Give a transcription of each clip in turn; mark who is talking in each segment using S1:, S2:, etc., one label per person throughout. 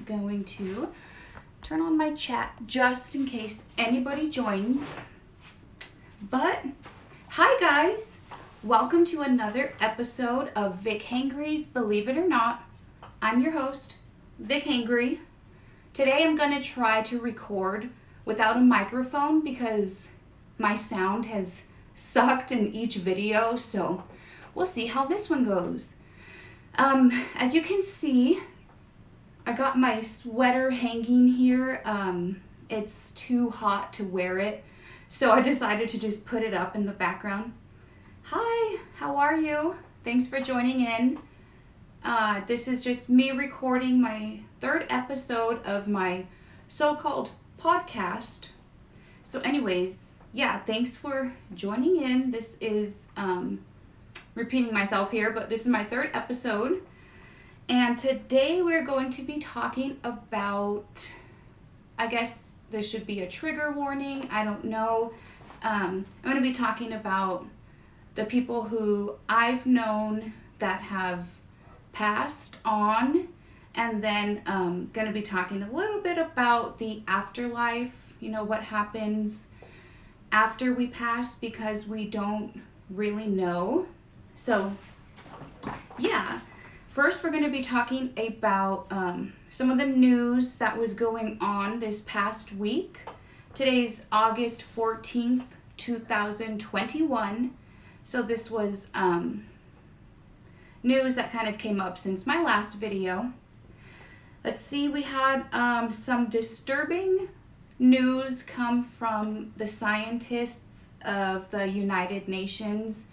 S1: going to turn on my chat just in case anybody joins. But, hi guys! Welcome to another episode of Vichangry's Believe It or Not. I'm your host, Vichangry. Today I'm going to try to record without a microphone because my sound has sucked in each video, so we'll see how this one goes. As you can see, I got my sweater hanging here. It's too hot to wear it, so I decided to just put it up in the background. Hi, how are you? Thanks for joining in. This is just me recording my third episode of my so-called podcast. So anyways, yeah, thanks for joining in. This is, repeating myself here, but this is my third episode. And today we're going to be talking about, I guess this should be a trigger warning, I don't know. I'm going to be talking about the people who I've known that have passed on, and then going to be talking a little bit about the afterlife, what happens after we pass, because we don't really know. So yeah, first we're going to be talking about some of the news that was going on this past week. Today's August 14th, 2021. So this was news that kind of came up since my last video. Let's see, we had some disturbing news come from the scientists of the United Nations.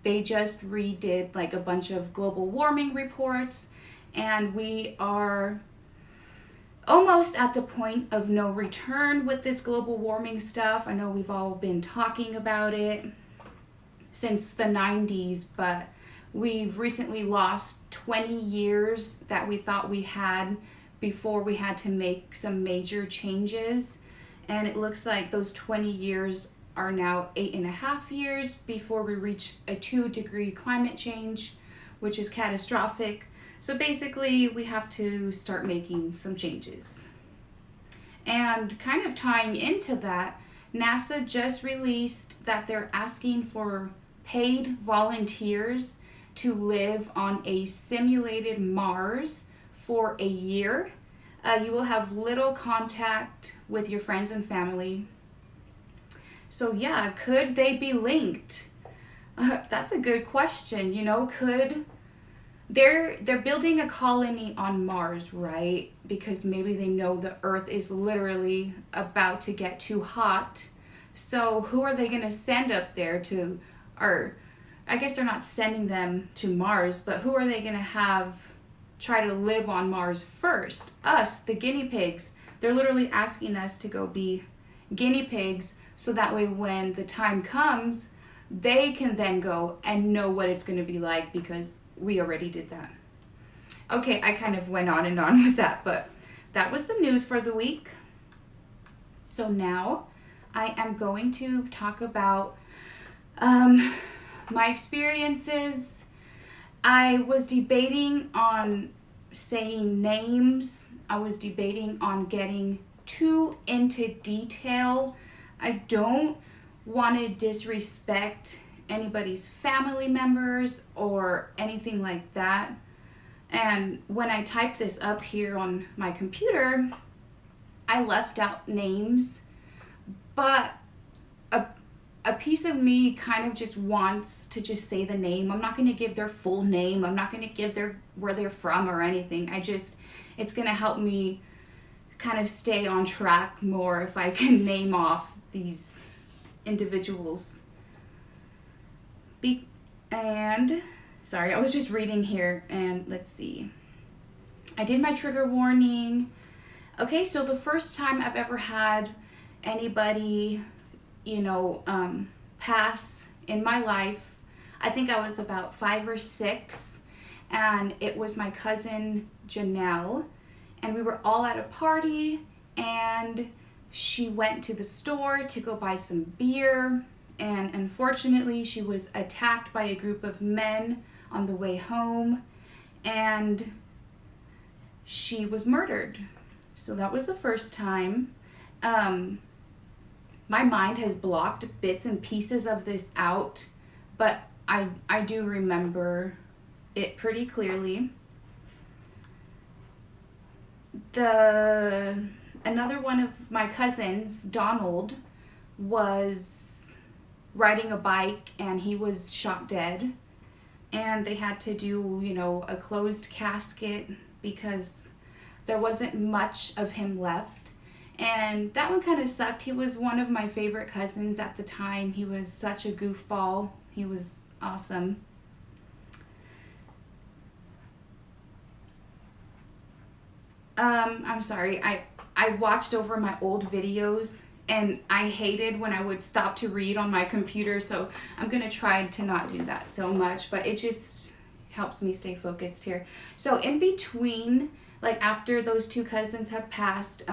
S1: They just redid like a bunch of global warming reports, and we are almost at the point of no return with this global warming stuff. I know we've all been talking about it since the 90s, but we've recently lost 20 years that we thought we had before we had to make some major changes. And it looks like those 20 years are now 8.5 years before we reach a 2-degree climate change, which is catastrophic. So basically we have to start making some changes. And kind of tying into that, NASA just released that they're asking for paid volunteers to live on a simulated Mars for a year. You will have little contact with your friends and family. So yeah, could they be linked? That's a good question. Could they're building a colony on Mars, right? Because maybe they know the Earth is literally about to get too hot. So who are they going to send up there to, or I guess they're not sending them to Mars, but who are they going to have try to live on Mars first? Us, the guinea pigs. They're literally asking us to go be guinea pigs, so that way when the time comes, they can then go and know what it's going to be like, because we already did that. Okay, I kind of went on and on with that, but that was the news for the week. So now I am going to talk about my experiences. I was debating on saying names. I was debating on getting too into detail. I don't want to disrespect anybody's family members or anything like that. And when I typed this up here on my computer, I left out names, but a piece of me kind of just wants to just say the name. I'm not going to give their full name. I'm not going to give where they're from or anything. It's going to help me kind of stay on track more if I can name off these individuals. And sorry, I was just reading here, and let's see. I did my trigger warning. Okay, so the first time I've ever had anybody pass in my life, I think I was about 5 or 6, and it was my cousin Janelle, and we were all at a party, and she went to the store to go buy some beer, and unfortunately she was attacked by a group of men on the way home, and she was murdered. So that was the first time. My mind has blocked bits and pieces of this out, but I do remember it pretty clearly. Another one of my cousins, Donald, was riding a bike and he was shot dead, and they had to do, a closed casket because there wasn't much of him left. And that one kind of sucked. He was one of my favorite cousins at the time. He was such a goofball. He was awesome. I'm sorry. I watched over my old videos and I hated when I would stop to read on my computer, so I'm going to try to not do that so much, but it just helps me stay focused here. So in between, like after those two cousins had passed,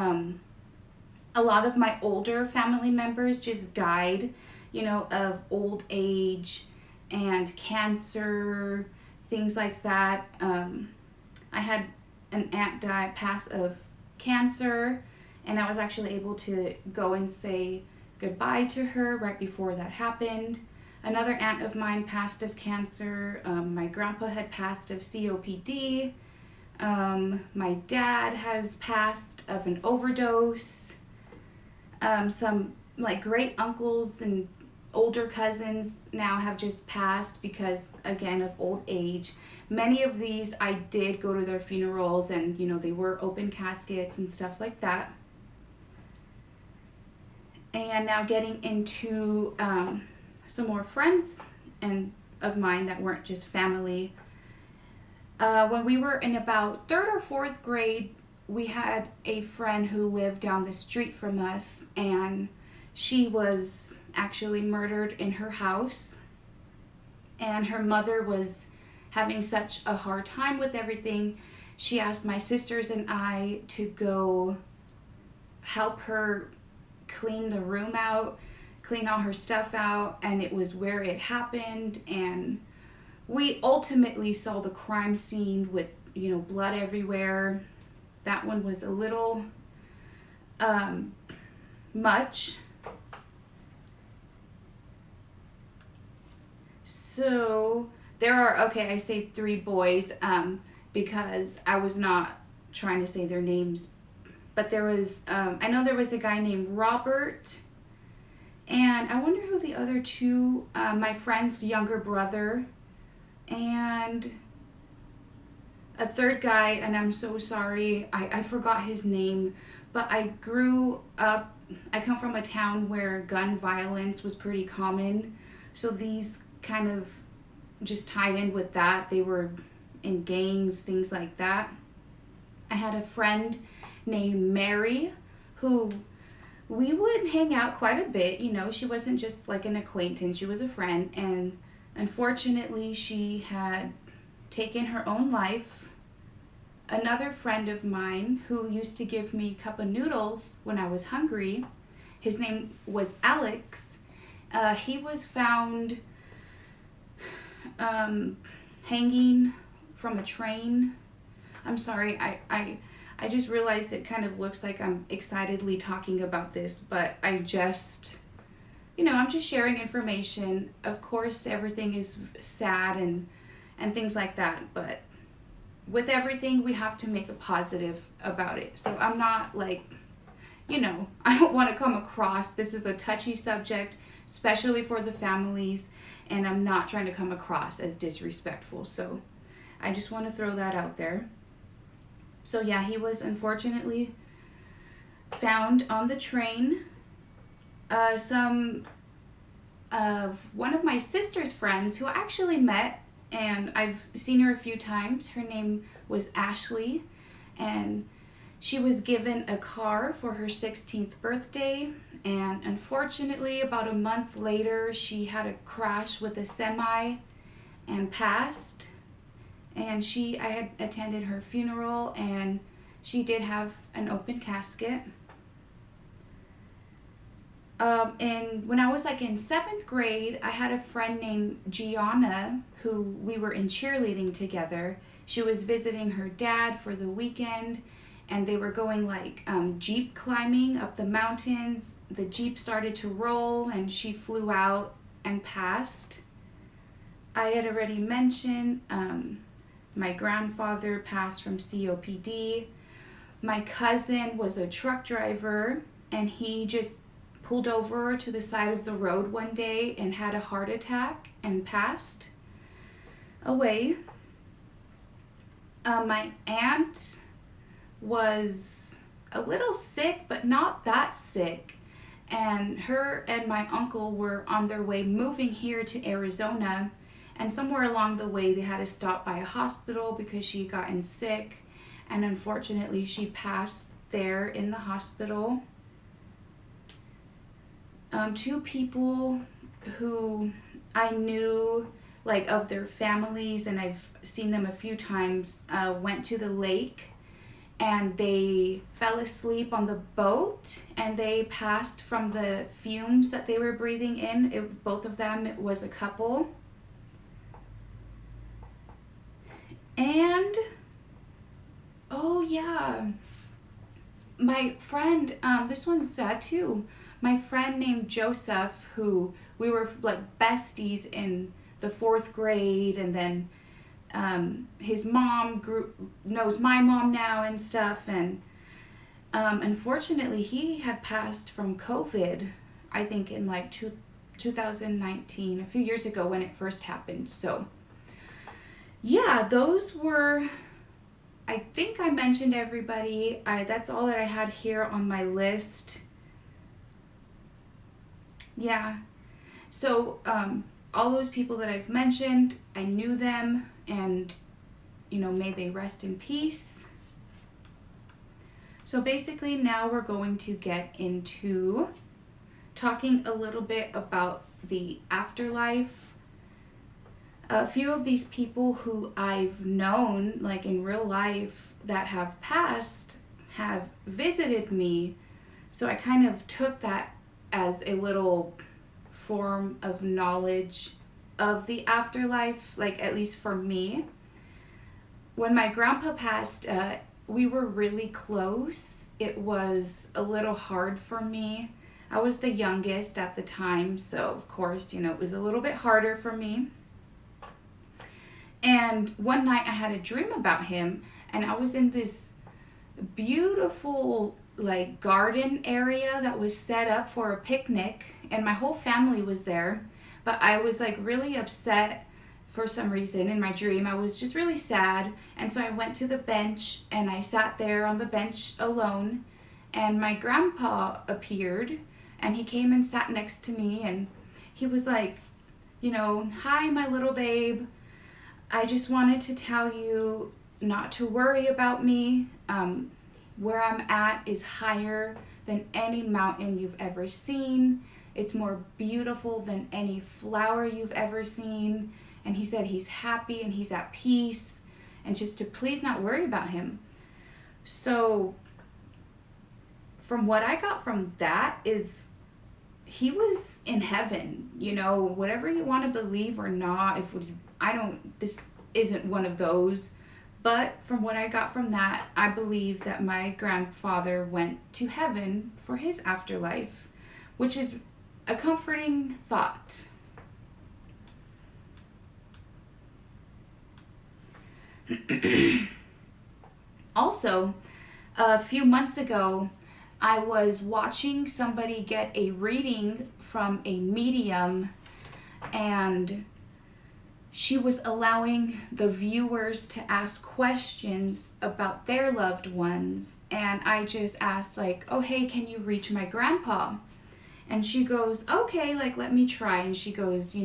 S1: a lot of my older family members just died, of old age and cancer, things like that. I had an aunt pass of cancer, and I was actually able to go and say goodbye to her right before that happened. Another aunt of mine passed of cancer. My grandpa had passed of COPD. My dad has passed of an overdose. Some great uncles and older cousins now have just passed because, again, of old age. Many of these I did go to their funerals, and they were open caskets and stuff like that. And now getting into some more friends and of mine that weren't just family. When we were in about 3rd or 4th grade, we had a friend who lived down the street from us, and she was actually murdered in her house. And her mother was having such a hard time with everything. She asked my sisters and I to go help her clean the room out, clean all her stuff out, and it was where it happened. And we ultimately saw the crime scene with, blood everywhere. That one was a little much. So there are, I say 3 boys because I was not trying to say their names, but there was, I know there was a guy named Robert, and I wonder who the other 2, my friend's younger brother, and a 3rd guy, and I'm so sorry, I forgot his name, but I grew up, I come from a town where gun violence was pretty common, so these kind of just tied in with that. They were in gangs, things like that. I had a friend named Mary who we would hang out quite a bit. She wasn't just like an acquaintance, she was a friend, and unfortunately she had taken her own life. Another friend of mine who used to give me a cup of noodles when I was hungry, his name was Alex. He was found hanging from a train. I'm sorry, I just realized it kind of looks like I'm excitedly talking about this, but I just, I'm just sharing information. Of course, everything is sad and things like that, but with everything, we have to make a positive about it. So I'm not like, I don't want to come across, this is a touchy subject, especially for the families, and I'm not trying to come across as disrespectful. So I just want to throw that out there. So yeah, he was unfortunately found on the train. One of my sister's friends who I actually met, and I've seen her a few times, her name was Ashley, and she was given a car for her 16th birthday, and unfortunately about a month later she had a crash with a semi and passed. And I had attended her funeral, and she did have an open casket. And when I was in 7th grade, I had a friend named Gianna who we were in cheerleading together, She was visiting her dad for the weekend, and they were going like Jeep climbing up the mountains. The Jeep started to roll and she flew out and passed. I had already mentioned my grandfather passed from COPD. My cousin was a truck driver, and he just pulled over to the side of the road one day and had a heart attack and passed away. My aunt was a little sick, but not that sick. And her and my uncle were on their way moving here to Arizona. And somewhere along the way, they had to stop by a hospital because she had gotten sick. And unfortunately, she passed there in the hospital. Two people who I knew, like, of their families, and I've seen them a few times, went to the lake, and they fell asleep on the boat, and they passed from the fumes that they were breathing in. Both of them, it was a couple. And oh yeah, my friend, this one's sad too. My friend named Joseph, who we were like besties in the 4th grade, and then his mom knows my mom now and stuff, and unfortunately he had passed from COVID, I think in like 2019, a few years ago when it first happened. So yeah, those were, I think I mentioned everybody. That's all that I had here on my list. Yeah, so all those people that I've mentioned, I knew them, and may they rest in peace. So basically now we're going to get into talking a little bit about the afterlife. A few of these people who I've known, like in real life, that have passed, have visited me. So I kind of took that as a little form of knowledge of the afterlife, like at least for me. When my grandpa passed, we were really close. It was a little hard for me. I was the youngest at the time, so of course, it was a little bit harder for me. And one night I had a dream about him, and I was in this beautiful like garden area that was set up for a picnic, and my whole family was there. But I was like really upset for some reason in my dream. I was just really sad, and so I went to the bench and I sat there on the bench alone, and my grandpa appeared, and he came and sat next to me, and he was like, "Hi, my little babe. I just wanted to tell you not to worry about me. Where I'm at is higher than any mountain you've ever seen. It's more beautiful than any flower you've ever seen." And he said he's happy and he's at peace, and just to please not worry about him. So from what I got from that is he was in heaven, whatever you want to believe or not. This isn't one of those. But from what I got from that, I believe that my grandfather went to heaven for his afterlife, which is a comforting thought. Also, a few months ago, I was watching somebody get a reading from a medium, and she was allowing the viewers to ask questions about their loved ones. And I just asked like, "Oh, hey, can you reach my grandpa?" And she goes, "Okay, like, let me try." And she goes,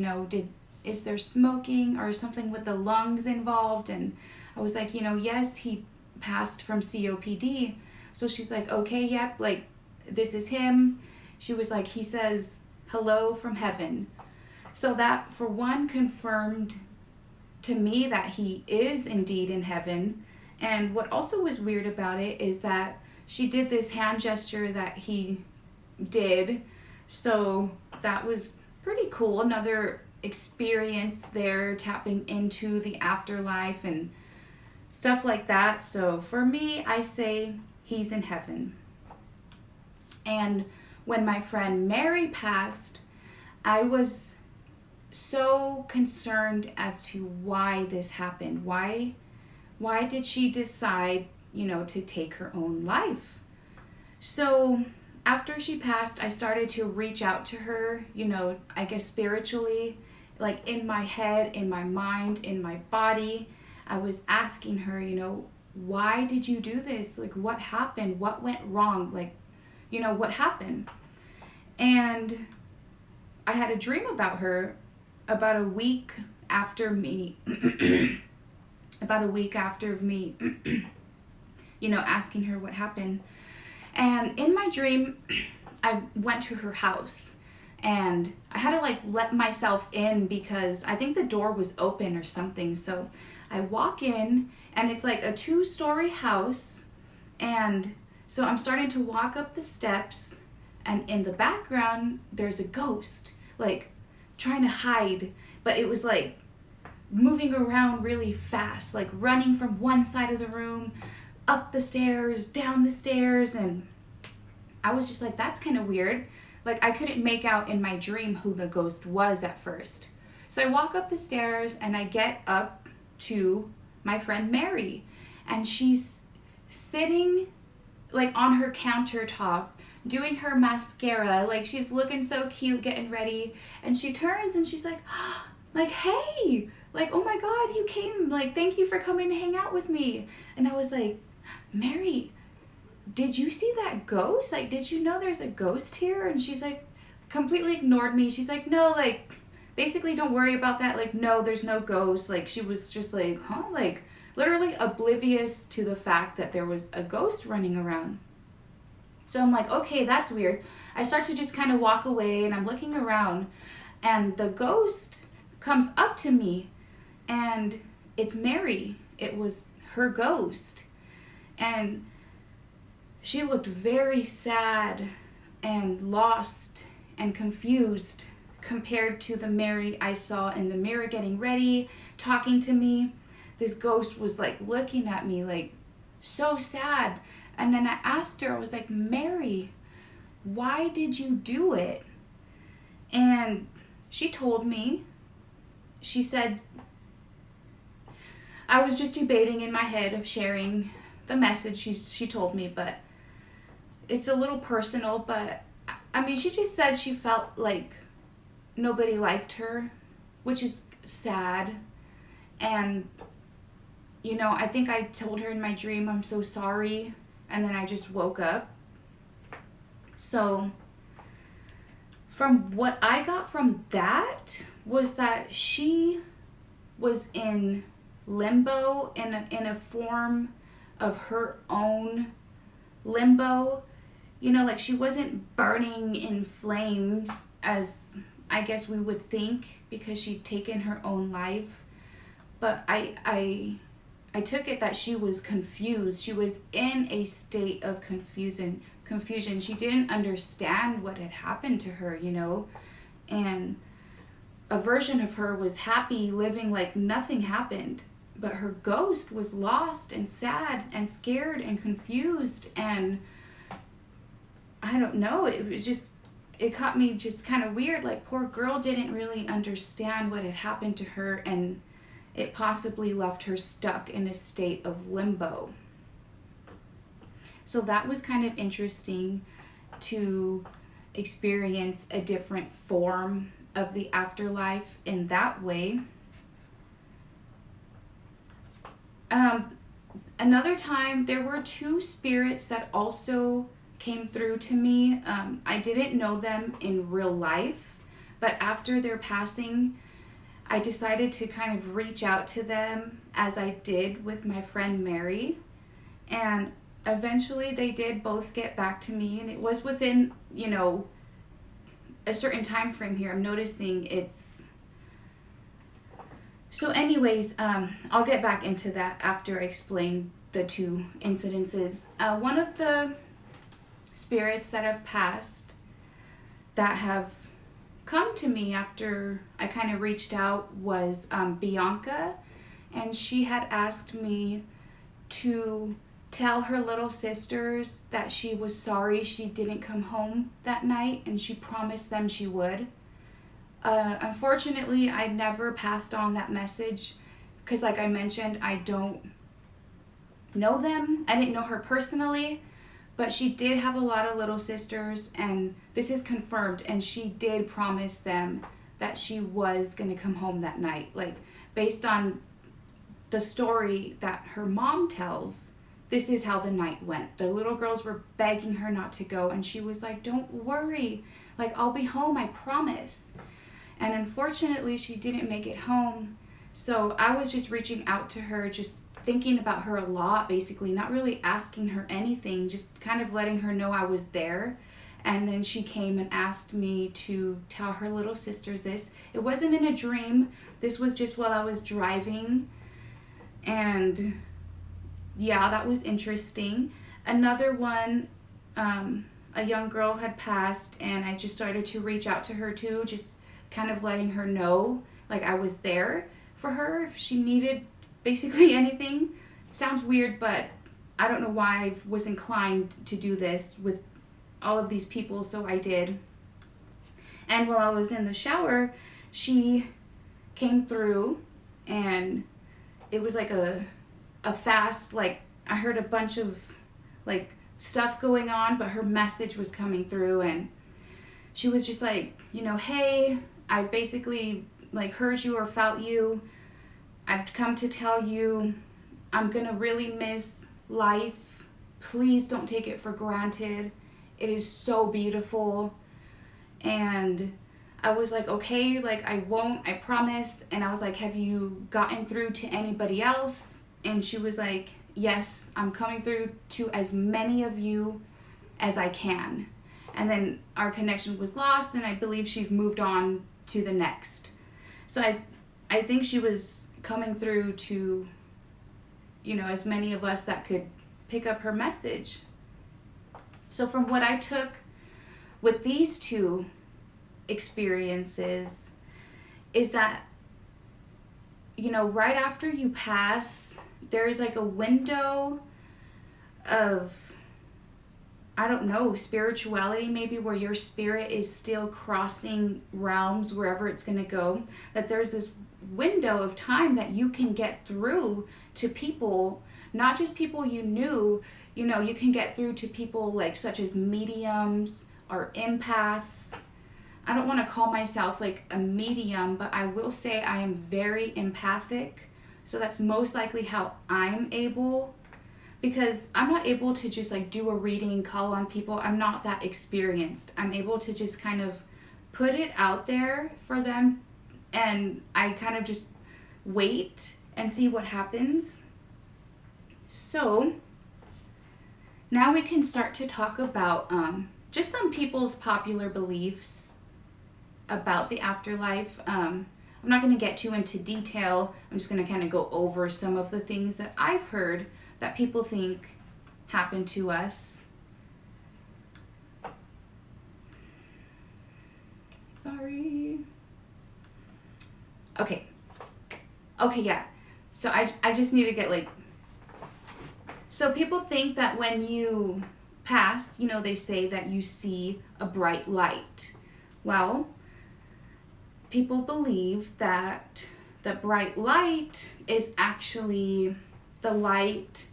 S1: is there smoking or something with the lungs involved? And I was like, yes, he passed from COPD. So she's like, "Okay, yep, like, this is him." She was like, "He says hello from heaven." So that, for one, confirmed to me that he is indeed in heaven. And what also was weird about it is that she did this hand gesture that he did. So that was pretty cool. Another experience there, tapping into the afterlife. And stuff like that. So for me, I say he's in heaven. And when my friend Mary passed, I was so concerned as to why this happened. Why did she decide, to take her own life? So after she passed, I started to reach out to her, I guess spiritually, like in my head, in my mind, in my body. I was asking her, why did you do this? Like, what happened? What went wrong? Like, what happened? And I had a dream about her about a week after me, asking her what happened. And in my dream, I went to her house and I had to let myself in because I think the door was open or something. So I walk in and it's like a 2-story house. And so I'm starting to walk up the steps, and in the background, there's a ghost, trying to hide, but it was moving around really fast, running from one side of the room, up the stairs, down the stairs, and I was just that's kind of weird. I couldn't make out in my dream who the ghost was at first. So I walk up the stairs and I get up to my friend Mary, and she's sitting on her countertop doing her mascara, she's looking so cute, getting ready, and she turns and she's hey, oh my God, you came, thank you for coming to hang out with me. And I was like, Mary, did you see that ghost? Did you know there's a ghost here? And she's completely ignored me. She's no, basically don't worry about that. No, there's no ghost. She was just huh? Literally oblivious to the fact that there was a ghost running around. So I'm okay, that's weird. I start to just kind of walk away and I'm looking around, and the ghost comes up to me, and it's Mary. It was her ghost. And she looked very sad and lost and confused compared to the Mary I saw in the mirror getting ready, talking to me. This ghost was looking at me so sad. And then I asked her, I was Mary, why did you do it? And she told me, she said, I was just debating in my head of sharing the message she told me, but it's a little personal. But I mean, she just said she felt like nobody liked her, which is sad. And I think I told her in my dream, I'm so sorry. And then I just woke up. So from what I got from that was that she was in limbo, in a form of her own limbo. She wasn't burning in flames as I guess we would think, because she'd taken her own life. But I took it that she was confused. She was in a state of confusion. She didn't understand what had happened to her, and a version of her was happy, living like nothing happened. But her ghost was lost and sad and scared and confused. And I don't know, it caught me just kind of weird. Poor girl didn't really understand what had happened to her, and it possibly left her stuck in a state of limbo. So that was kind of interesting to experience a different form of the afterlife in that way. Another time, there were 2 spirits that also came through to me. I didn't know them in real life, but after their passing, I decided to kind of reach out to them as I did with my friend Mary. And eventually they did both get back to me, and it was within, a certain time frame here. I'm noticing it's... So anyways, I'll get back into that after I explain the 2 incidences. One of the spirits that have passed that have come to me after I kind of reached out was Bianca, and she had asked me to tell her little sisters that she was sorry she didn't come home that night, and she promised them she would. Unfortunately, I never passed on that message because, like I mentioned, I don't know them. I didn't know her personally, but she did have a lot of little sisters, and this is confirmed, and she did promise them that she was going to come home that night. Like, based on the story that her mom tells, this is how the night went. The little girls were begging her not to go, and she was like, don't worry, like, I'll be home, I promise. And unfortunately, she didn't make it home. So I was just reaching out to her, just thinking about her a lot, basically, not really asking her anything, just kind of letting her know I was there. And then she came and asked me to tell her little sisters this. It wasn't in a dream. This was just while I was driving. And yeah, that was interesting. Another one, a young girl had passed, and I just started to reach out to her too, just kind of letting her know, like, I was there for her if she needed basically anything. Sounds weird, but I don't know why I was inclined to do this with all of these people, so I did. And while I was in the shower, she came through, and it was like a fast, like, I heard a bunch of like stuff going on, but her message was coming through, and she was just like, you know, hey, I basically like heard you or felt you. I've come to tell you I'm gonna really miss life. Please don't take it for granted. It is so beautiful. And I was like, okay, like, I won't, I promise. And I was like, have you gotten through to anybody else? And she was like, yes, I'm coming through to as many of you as I can. And then our connection was lost, and I believe she moved on to the next. So I think she was coming through to, you know, as many of us that could pick up her message. So from what I took with these two experiences is that, you know, right after you pass, there's like a window of, I don't know, spirituality maybe, where your spirit is still crossing realms wherever it's going to go. That there's this window of time that you can get through to people, not just people you knew, you know, you can get through to people like such as mediums or empaths. I don't want to call myself like a medium, but I will say I am very empathic. So that's most likely how I'm able, because I'm not able to just like do a reading, call on people. I'm not that experienced. I'm able to just kind of put it out there for them, and I kind of just wait and see what happens. So now we can start to talk about just some people's popular beliefs about the afterlife. I'm not going to get too into detail. I'm just going to kind of go over some of the things that I've heard that people think happen to us. Sorry. Okay, yeah. So I just need to get like, so people think that when you pass, you know, they say that you see a bright light. Well, people believe that the bright light is actually the light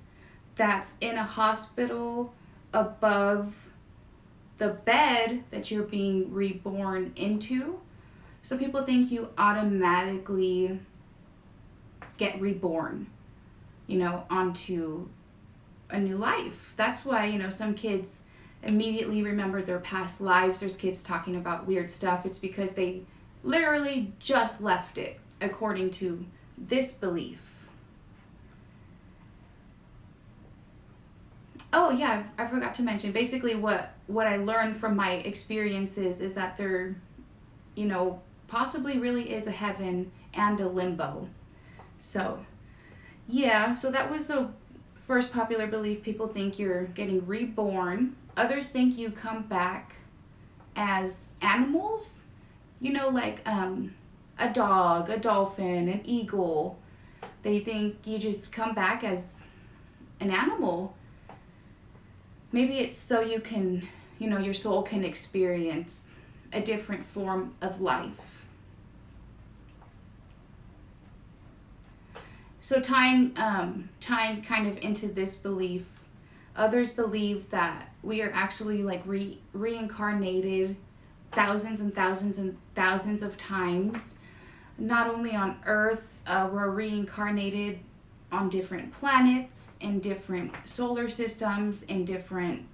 S1: that's in a hospital above the bed that you're being reborn into. So people think you automatically get reborn, you know, onto a new life. That's why, you know, some kids immediately remember their past lives. There's kids talking about weird stuff. It's because they literally just left it, according to this belief. Oh yeah, I forgot to mention, basically what I learned from my experiences is that there, you know, possibly really is a heaven and a limbo. So yeah, so that was the first popular belief. People think you're getting reborn. Others think you come back as animals, you know, like a dog, a dolphin, an eagle. They think you just come back as an animal. Maybe it's so you can, your soul can experience a different form of life. So tying kind of into this belief, others believe that we are actually like reincarnated thousands and thousands and thousands of times. Not only on Earth, we're reincarnated on different planets, in different solar systems, in different,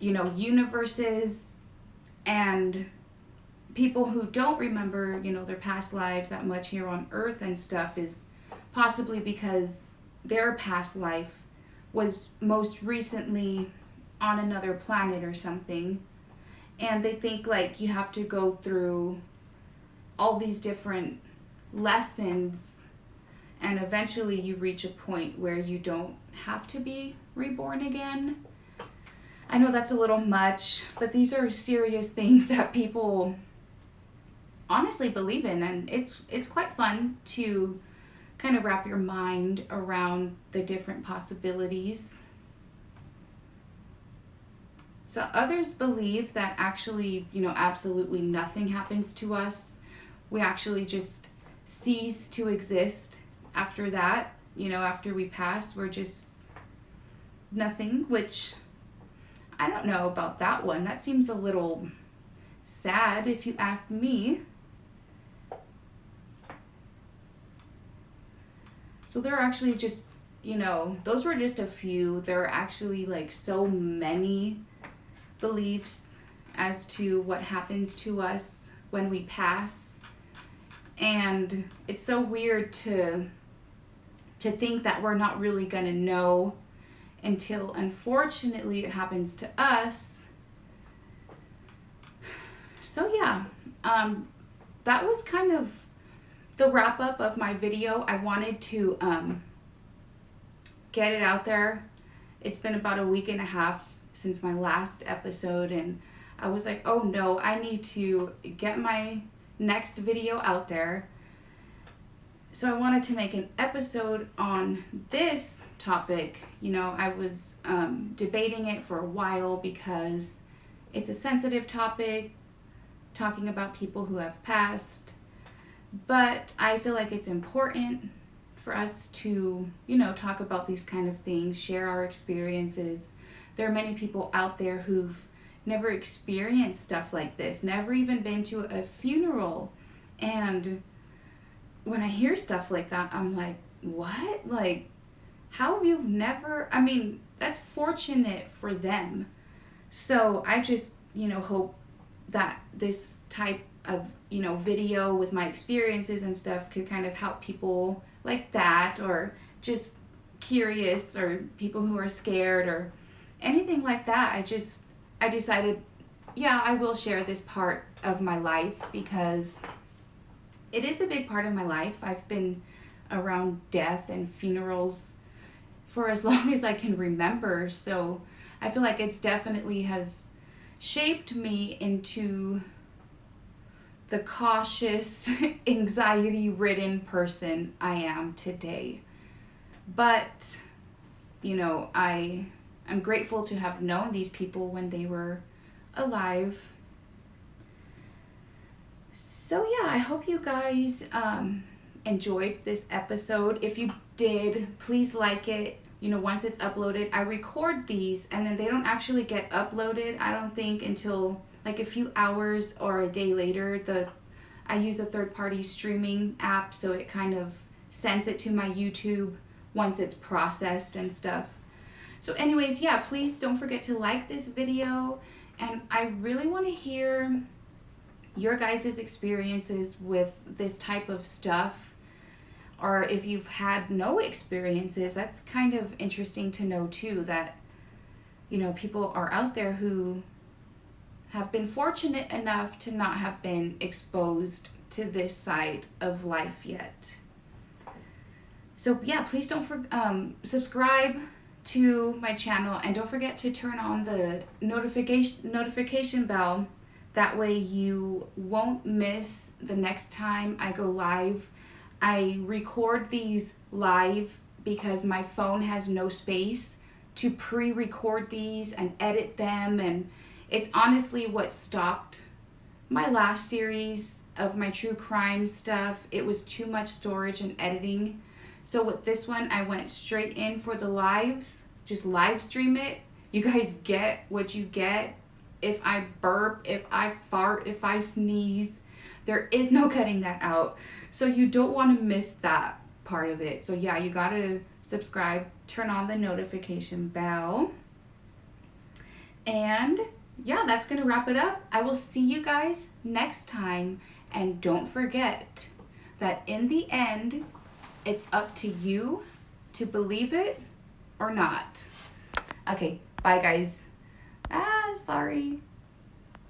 S1: universes. And people who don't remember, their past lives that much here on Earth and stuff is possibly because their past life was most recently on another planet or something. And they think like you have to go through all these different lessons and eventually you reach a point where you don't have to be reborn again. I know that's a little much, but these are serious things that people honestly believe in, and it's quite fun to kind of wrap your mind around the different possibilities. So others believe that actually, absolutely nothing happens to us. We actually just cease to exist after that. After we pass, we're just nothing, which I don't know about that one. That seems a little sad if you ask me. So there are actually just, those were just a few. There are actually like so many beliefs as to what happens to us when we pass. And it's so weird to think that we're not really going to know until, unfortunately, it happens to us. So yeah, that was kind of the wrap up of my video. I wanted to get it out there. It's been about a week and a half since my last episode, and I was like, oh no, I need to get my next video out there. So I wanted to make an episode on this topic. I was debating it for a while because it's a sensitive topic, talking about people who have passed. But I feel like it's important for us to, talk about these kind of things, share our experiences. There are many people out there who've never experienced stuff like this, never even been to a funeral. And when I hear stuff like that, I'm like, what? Like, how have you never? I mean, that's fortunate for them. So I just, hope that this type of, video with my experiences and stuff could kind of help people like that, or just curious, or people who are scared, or anything like that. I decided, yeah, I will share this part of my life because it is a big part of my life. I've been around death and funerals for as long as I can remember. So I feel like it's definitely have shaped me into the cautious, anxiety-ridden person I am today. But, I'm grateful to have known these people when they were alive. So yeah, I hope you guys enjoyed this episode. If you did, please like it. Once it's uploaded, I record these and then they don't actually get uploaded, I don't think, until like a few hours or a day later. I use a third-party streaming app, so it kind of sends it to my YouTube once it's processed and stuff. So anyways, yeah, please don't forget to like this video, and I really want to hear your guys' experiences with this type of stuff, or if you've had no experiences. That's kind of interesting to know too, that people are out there who have been fortunate enough to not have been exposed to this side of life yet. So yeah, please don't subscribe to my channel, and don't forget to turn on the notification bell. That way you won't miss the next time I go live. I record these live because my phone has no space to pre-record these and edit them, and it's honestly what stopped my last series of my true crime stuff. It was too much storage and editing. So with this one, I went straight in for the lives, just live stream it. You guys get what you get. If I burp, if I fart, if I sneeze, there is no cutting that out. So you don't want to miss that part of it. So yeah, you gotta subscribe, turn on the notification bell. And yeah, that's gonna wrap it up. I will see you guys next time. And don't forget that in the end, it's up to you to believe it or not. Okay, bye guys. Sorry.